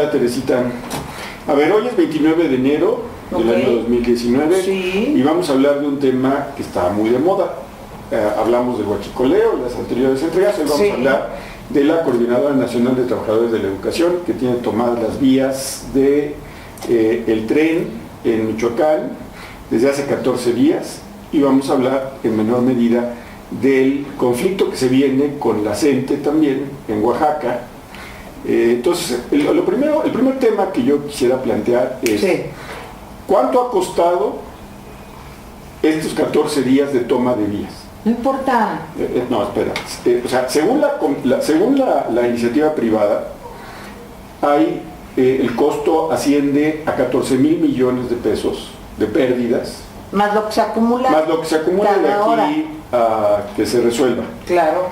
Hola Teresita. A ver, hoy es 29 de enero del año 2019 y vamos a hablar de un tema que está muy de moda. Hablamos del huachicoleo en las anteriores entregas, hoy vamos a hablar de la Coordinadora Nacional de Trabajadores de la Educación, que tiene tomadas las vías de el tren en Michoacán desde hace 14 días, y vamos a hablar en menor medida del conflicto que se viene con la CENTE también en Oaxaca. Entonces, el primer tema que yo quisiera plantear es ¿cuánto ha costado estos 14 días de toma de vías? No importa. No, espera. O sea, según la iniciativa privada, el costo asciende a 14,000 millones de pesos de pérdidas. Más lo que se acumula. Más lo que se acumula de aquí a que se resuelva. Claro.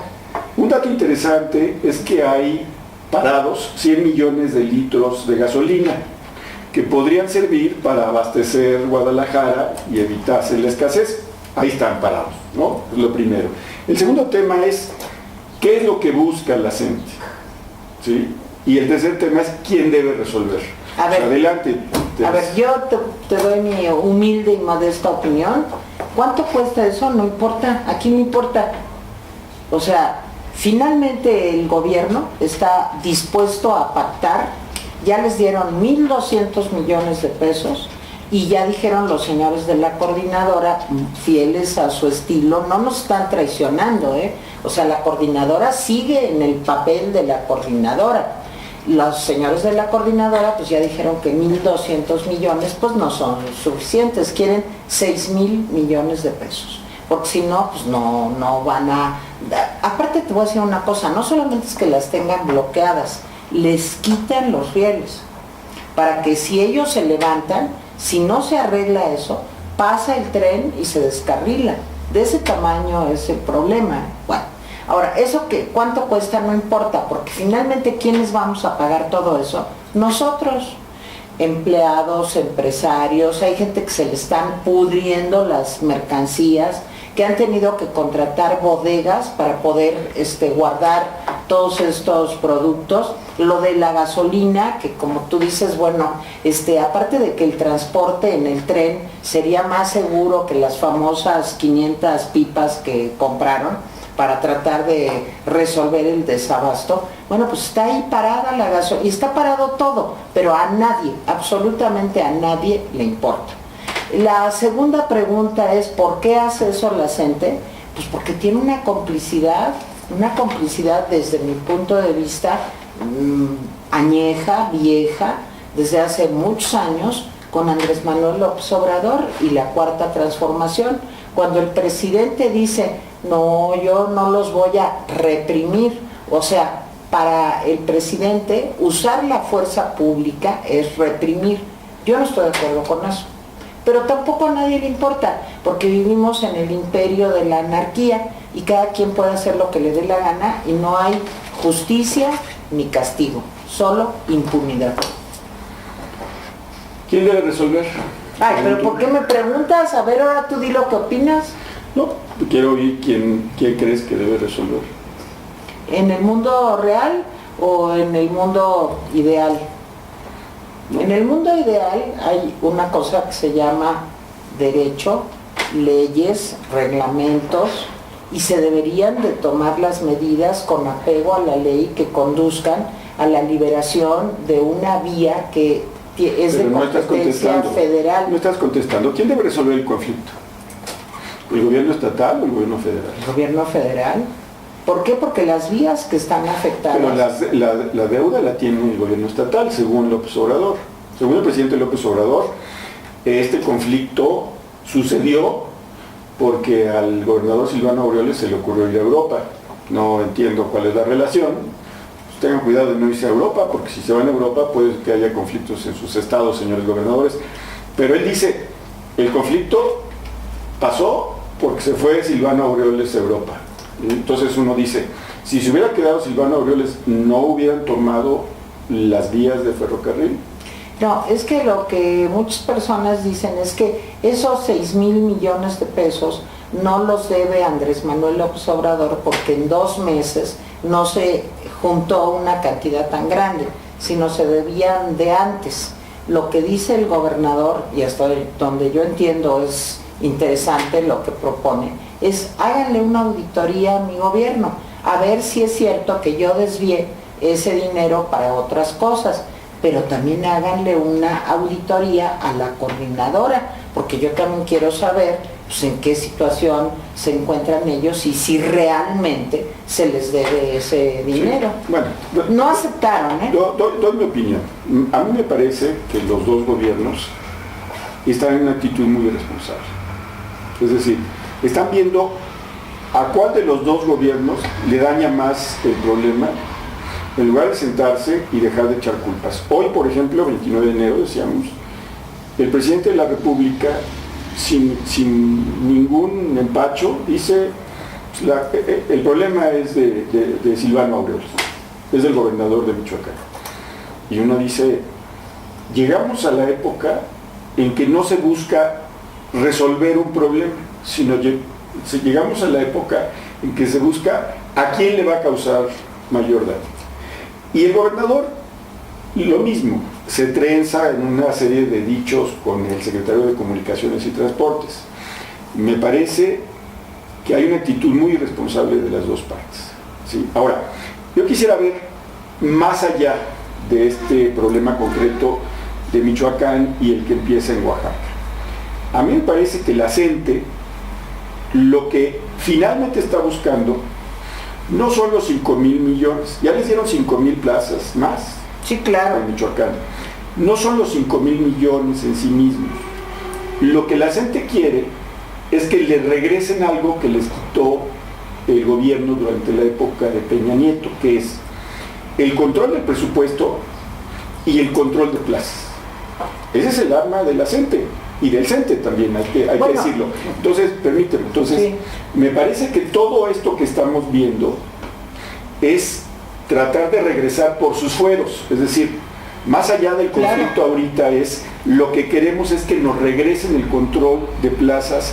Un dato interesante es que hay parados 100 millones de litros de gasolina que podrían servir para abastecer Guadalajara y evitarse la escasez. Ahí están parados, ¿no? Es lo primero. El segundo tema es ¿qué es lo que busca la CENTE? ¿Sí? Y el tercer tema es ¿quién debe resolver? A ver, adelante. A ver, yo te doy mi humilde y modesta opinión. ¿Cuánto cuesta eso? No importa, aquí no importa. O sea, finalmente el gobierno está dispuesto a pactar. Ya les dieron 1,200 millones de pesos y ya dijeron los señores de la coordinadora, fieles a su estilo, no nos están traicionando, ¿eh? O sea, la coordinadora sigue en el papel de la coordinadora. Los señores de la coordinadora pues ya dijeron que 1,200 millones pues no son suficientes, quieren 6,000 millones de pesos, porque si no, pues no van a... Aparte te voy a decir una cosa, no solamente es que las tengan bloqueadas, les quitan los rieles, para que si ellos se levantan, si no se arregla eso, pasa el tren y se descarrila. De ese tamaño es el problema. Bueno, ahora, eso que cuánto cuesta no importa, porque finalmente ¿quiénes vamos a pagar todo eso? Nosotros, empleados, empresarios, hay gente que se le están pudriendo las mercancías, que han tenido que contratar bodegas para poder guardar todos estos productos. Lo de la gasolina, que como tú dices, bueno, aparte de que el transporte en el tren sería más seguro que las famosas 500 pipas que compraron para tratar de resolver el desabasto, bueno, pues está ahí parada la gasolina, y está parado todo, pero a nadie, absolutamente a nadie le importa. La segunda pregunta es, ¿por qué hace eso la CENTE? Pues porque tiene una complicidad desde mi punto de vista añeja, vieja, desde hace muchos años, con Andrés Manuel López Obrador y la Cuarta Transformación, cuando el presidente dice, no, yo no los voy a reprimir. O sea, para el presidente usar la fuerza pública es reprimir. Yo no estoy de acuerdo con eso, pero tampoco a nadie le importa, porque vivimos en el imperio de la anarquía y cada quien puede hacer lo que le dé la gana y no hay justicia ni castigo, solo impunidad. ¿Quién debe resolver? Ay, pero ¿por qué me preguntas? A ver, ahora tú di lo que opinas. No, quiero oír quién crees que debe resolver. ¿En el mundo real o en el mundo ideal? En el mundo ideal hay una cosa que se llama derecho, leyes, reglamentos, y se deberían de tomar las medidas con apego a la ley que conduzcan a la liberación de una vía que es de competencia federal. No estás contestando. ¿Quién debe resolver el conflicto? ¿El gobierno estatal o el gobierno federal? El gobierno federal. ¿Por qué? Porque las vías que están afectadas... Pero la deuda la tiene el gobierno estatal, según López Obrador. Según el presidente López Obrador, este conflicto sucedió porque al gobernador Silvano Aureoles se le ocurrió ir a Europa. No entiendo cuál es la relación. Pues tengan cuidado de no irse a Europa, porque si se van a Europa puede que haya conflictos en sus estados, señores gobernadores. Pero él dice, el conflicto pasó porque se fue Silvano Aureoles a Europa. Entonces uno dice, si se hubiera quedado Silvano Aureoles, ¿no hubieran tomado las vías de ferrocarril? No, es que lo que muchas personas dicen es que esos 6,000 millones de pesos no los debe Andrés Manuel López Obrador porque en 2 meses no se juntó una cantidad tan grande. sino se debían de antes. Lo que dice el gobernador, y hasta donde yo entiendo es interesante lo que propone, es háganle una auditoría a mi gobierno, a ver si es cierto que yo desvié ese dinero para otras cosas, pero también háganle una auditoría a la coordinadora, porque yo también quiero saber pues, en qué situación se encuentran ellos y si realmente se les debe ese dinero. Sí. Bueno, no aceptaron, ¿eh? Doy mi opinión. A mí me parece que los dos gobiernos están en una actitud muy irresponsable. Es decir, están viendo a cuál de los dos gobiernos le daña más el problema, en lugar de sentarse y dejar de echar culpas. Hoy, por ejemplo, 29 de enero, decíamos, el presidente de la República, sin ningún empacho, dice, el problema es de Silvano Aureoles, es del gobernador de Michoacán. Y uno dice, llegamos a la época en que no se busca resolver un problema, sino llegamos a la época en que se busca a quién le va a causar mayor daño. Y el gobernador, lo mismo, se trenza en una serie de dichos con el secretario de Comunicaciones y Transportes. Me parece que hay una actitud muy irresponsable de las dos partes, ¿sí? Ahora, yo quisiera ver más allá de este problema concreto de Michoacán y el que empieza en Oaxaca. A mí me parece que la CENTE lo que finalmente está buscando no son los 5,000 millones, ya les dieron 5,000 plazas más. Sí, claro. En Michoacán. No son los 5,000 millones en sí mismos. Lo que la gente quiere es que le regresen algo que les quitó el gobierno durante la época de Peña Nieto, que es el control del presupuesto y el control de plazas. Ese es el arma de la CENTE y del CENTE también, hay que decirlo. Entonces, permíteme, sí. Me parece que todo esto que estamos viendo es tratar de regresar por sus fueros, es decir, más allá del conflicto ahorita lo que queremos es que nos regresen el control de plazas,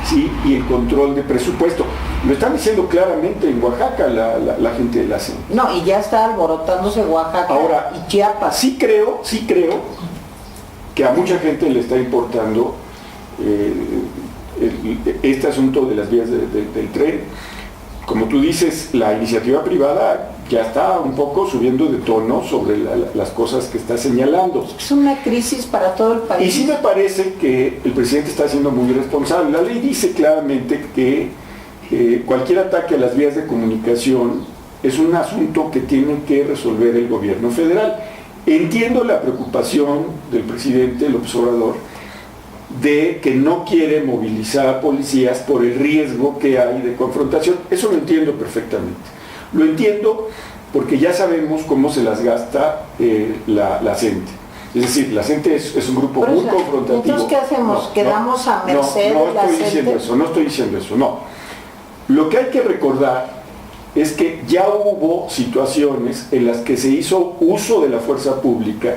¿sí? Y el control de presupuesto. Lo están diciendo claramente en Oaxaca la gente de la CENTE. No, y ya está alborotándose Oaxaca. Ahora, y Chiapas. Sí creo que a mucha gente le está importando este asunto de las vías del tren. Como tú dices, la iniciativa privada ya está un poco subiendo de tono sobre las cosas que está señalando. Es una crisis para todo el país. Y sí me parece que el presidente está siendo muy responsable. La ley dice claramente que cualquier ataque a las vías de comunicación es un asunto que tiene que resolver el gobierno federal. Entiendo la preocupación del presidente López Obrador de que no quiere movilizar a policías por el riesgo que hay de confrontación. Eso lo entiendo perfectamente. Lo entiendo porque ya sabemos cómo se las gasta la CENTE. Es decir, la CENTE es un grupo muy confrontativo. Entonces, ¿qué hacemos? ¿Quedamos a merced de la CENTE? No estoy diciendo eso, no. Lo que hay que recordar es que ya hubo situaciones en las que se hizo uso de la fuerza pública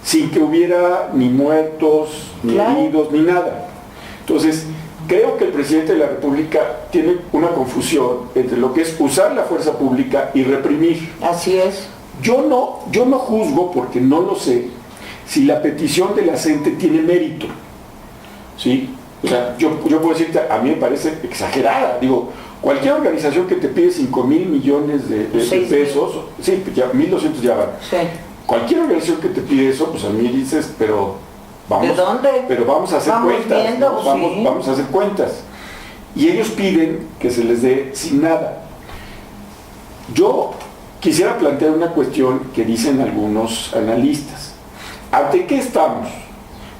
sin que hubiera ni muertos, ni heridos, ni nada. Entonces, creo que el presidente de la República tiene una confusión entre lo que es usar la fuerza pública y reprimir. Así es. Yo no juzgo, porque no lo sé, si la petición de la CENTE tiene mérito. ¿Sí? O sea, yo puedo decirte, a mí me parece exagerada. Digo, cualquier organización que te pide 5,000 millones de pesos, sí, ya 1,200 ya van. Sí. Cualquier organización que te pide eso, pues a mí dices, pero vamos, ¿de dónde? Pero vamos a hacer cuentas, viendo, ¿no? sí. Vamos a hacer cuentas. Y ellos piden que se les dé sin nada. Yo quisiera plantear una cuestión que dicen algunos analistas. ¿Ante qué estamos?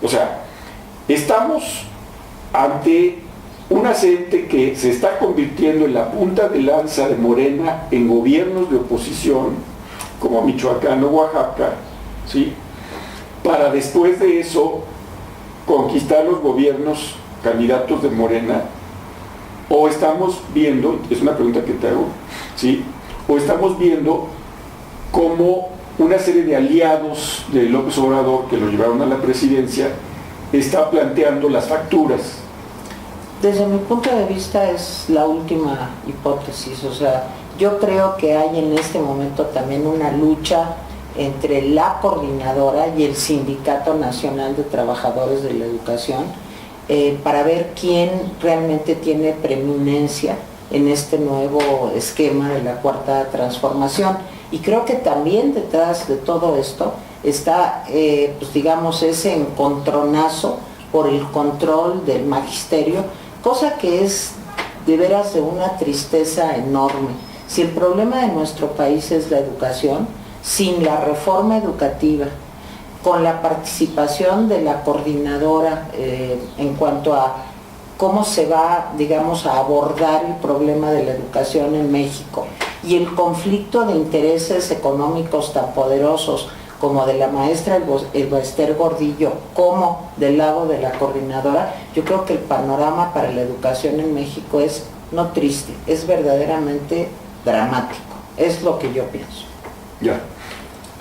O sea, estamos ante una CENTE que se está convirtiendo en la punta de lanza de Morena en gobiernos de oposición, como Michoacán o Oaxaca, ¿sí? Para después de eso conquistar los gobiernos candidatos de Morena, o estamos viendo, es una pregunta que te hago, ¿sí? O estamos viendo cómo una serie de aliados de López Obrador que lo llevaron a la presidencia está planteando las facturas. Desde mi punto de vista es la última hipótesis, o sea, yo creo que hay en este momento también una lucha entre la coordinadora y el Sindicato Nacional de Trabajadores de la Educación para ver quién realmente tiene preeminencia en este nuevo esquema de la Cuarta Transformación. Y creo que también detrás de todo esto está, pues digamos, ese encontronazo por el control del magisterio, cosa que es de veras de una tristeza enorme. Si el problema de nuestro país es la educación, sin la reforma educativa, con la participación de la coordinadora en cuanto a cómo se va, digamos, a abordar el problema de la educación en México y el conflicto de intereses económicos tan poderosos como de la maestra Elbaester Gordillo, como del lado de la coordinadora, yo creo que el panorama para la educación en México es no triste, es verdaderamente dramático. Es lo que yo pienso. Ya.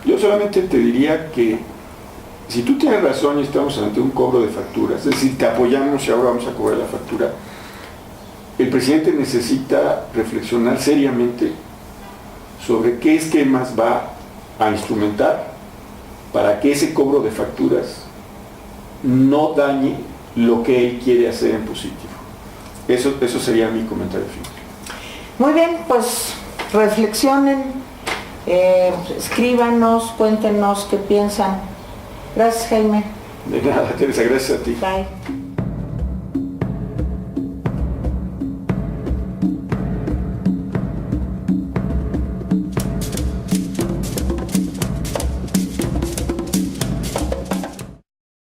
Yo solamente te diría que si tú tienes razón y estamos ante un cobro de facturas, es decir, te apoyamos y ahora vamos a cobrar la factura, el presidente necesita reflexionar seriamente sobre qué esquemas va a instrumentar para que ese cobro de facturas no dañe lo que él quiere hacer en positivo. Eso sería mi comentario final. Muy bien, pues reflexionen, escríbanos, cuéntenos qué piensan. Gracias, Jaime. De nada, Teresa, gracias a ti. Bye.